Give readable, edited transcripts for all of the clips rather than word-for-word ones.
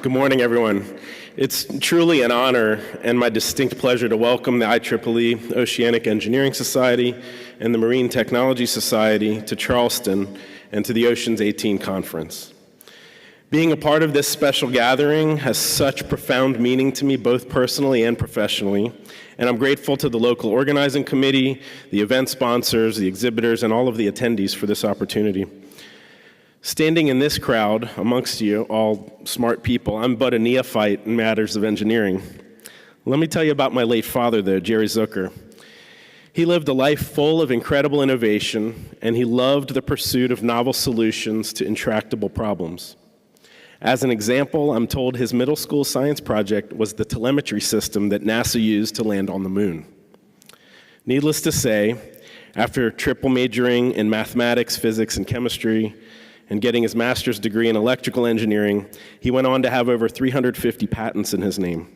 Good morning, everyone. It's truly an honor and my distinct pleasure to welcome the IEEE Oceanic Engineering Society and the Marine Technology Society to Charleston and to the Oceans 18 Conference. Being a part of this special gathering has such profound meaning to me, both personally and professionally, and I'm grateful to the local organizing committee, the event sponsors, the exhibitors, and all of the attendees for this opportunity. Standing in this crowd, amongst you, all smart people, I'm but a neophyte in matters of engineering. Let me tell you about my late father, though, Jerry Zucker. He lived a life full of incredible innovation, and he loved the pursuit of novel solutions to intractable problems. As an example, I'm told his middle school science project was the telemetry system that NASA used to land on the moon. Needless to say, after triple majoring in mathematics, physics, and chemistry, and getting his master's degree in electrical engineering, he went on to have over 350 patents in his name.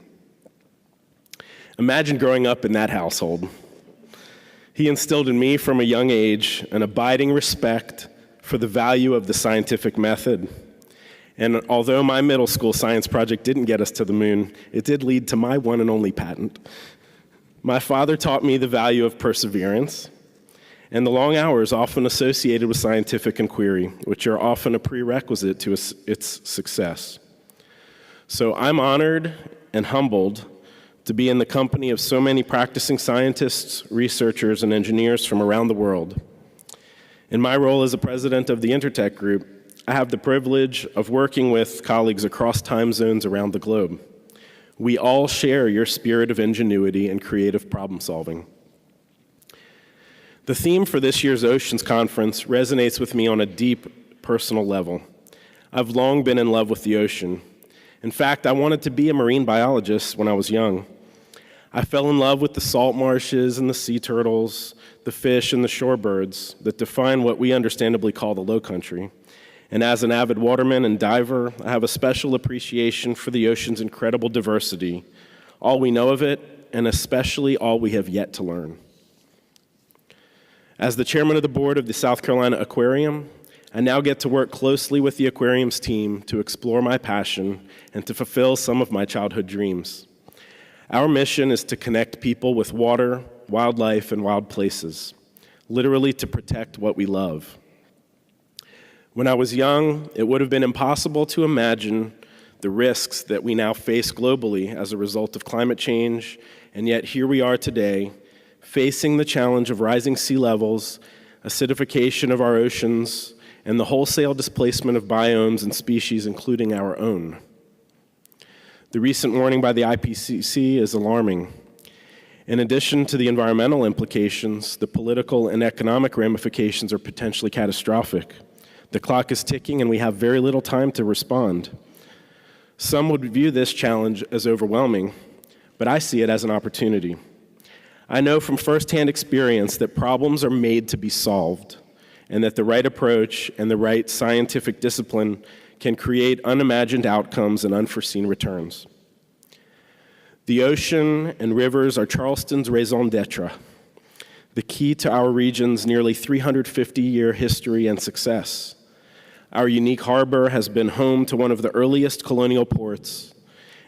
Imagine growing up in that household. He instilled in me from a young age an abiding respect for the value of the scientific method. And although my middle school science project didn't get us to the moon, it did lead to my one and only patent. My father taught me the value of perseverance and the long hours often associated with scientific inquiry, which are often a prerequisite to its success. So I'm honored and humbled to be in the company of so many practicing scientists, researchers, and engineers from around the world. In my role as the president of the InterTech group, I have the privilege of working with colleagues across time zones around the globe. We all share your spirit of ingenuity and creative problem solving. The theme for this year's Oceans Conference resonates with me on a deep personal level. I've long been in love with the ocean. In fact, I wanted to be a marine biologist when I was young. I fell in love with the salt marshes and the sea turtles, the fish and the shorebirds that define what we understandably call the low country. And as an avid waterman and diver, I have a special appreciation for the ocean's incredible diversity, all we know of it, and especially all we have yet to learn. As the chairman of the board of the South Carolina Aquarium, I now get to work closely with the Aquarium's team to explore my passion and to fulfill some of my childhood dreams. Our mission is to connect people with water, wildlife, and wild places, literally to protect what we love. When I was young, it would have been impossible to imagine the risks that we now face globally as a result of climate change, and yet here we are today, facing the challenge of rising sea levels, acidification of our oceans, and the wholesale displacement of biomes and species, including our own. The recent warning by the IPCC is alarming. In addition to the environmental implications, the political and economic ramifications are potentially catastrophic. The clock is ticking and we have very little time to respond. Some would view this challenge as overwhelming, but I see it as an opportunity. I know from firsthand experience that problems are made to be solved, and that the right approach and the right scientific discipline can create unimagined outcomes and unforeseen returns. The ocean and rivers are Charleston's raison d'etre, the key to our region's nearly 350-year history and success. Our unique harbor has been home to one of the earliest colonial ports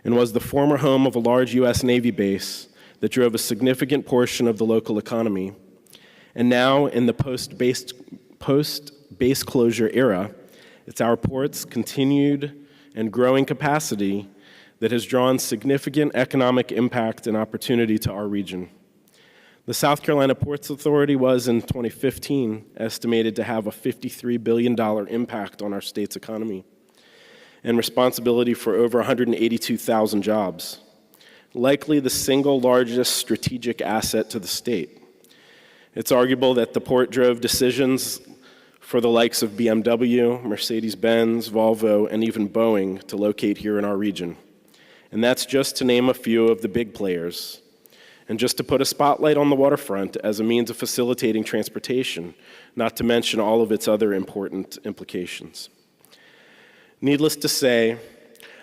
and was the former home of a large U.S. Navy base that drove a significant portion of the local economy. And now, in the post-base closure era, it's our port's continued and growing capacity that has drawn significant economic impact and opportunity to our region. The South Carolina Ports Authority was, in 2015, estimated to have a $53 billion impact on our state's economy and responsibility for over 182,000 jobs. Likely the single largest strategic asset to the state. It's arguable that the port drove decisions for the likes of BMW, Mercedes-Benz, Volvo, and even Boeing to locate here in our region. And that's just to name a few of the big players. And just to put a spotlight on the waterfront as a means of facilitating transportation, not to mention all of its other important implications. Needless to say,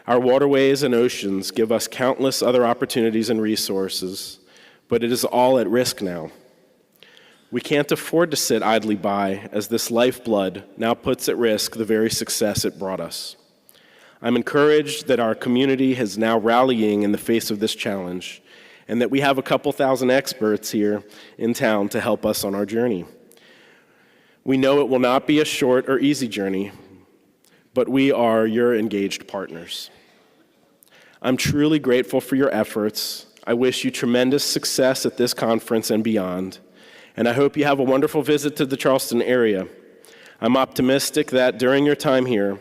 our waterways and oceans give us countless other opportunities and resources, but it is all at risk now. We can't afford to sit idly by as this lifeblood now puts at risk the very success it brought us. I'm encouraged that our community is now rallying in the face of this challenge, and that we have a couple thousand experts here in town to help us on our journey. We know it will not be a short or easy journey, but we are your engaged partners. I'm truly grateful for your efforts. I wish you tremendous success at this conference and beyond, and I hope you have a wonderful visit to the Charleston area. I'm optimistic that during your time here,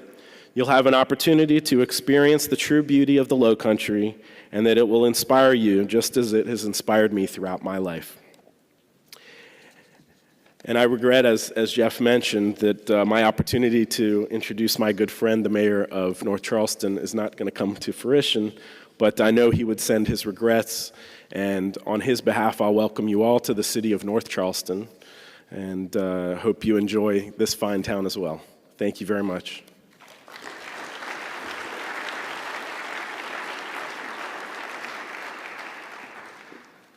you'll have an opportunity to experience the true beauty of the Lowcountry, and that it will inspire you just as it has inspired me throughout my life. And I regret, as Jeff mentioned, that my opportunity to introduce my good friend, the mayor of North Charleston, is not going to come to fruition, but I know he would send his regrets, and on his behalf, I'll welcome you all to the city of North Charleston, and hope you enjoy this fine town as well. Thank you very much.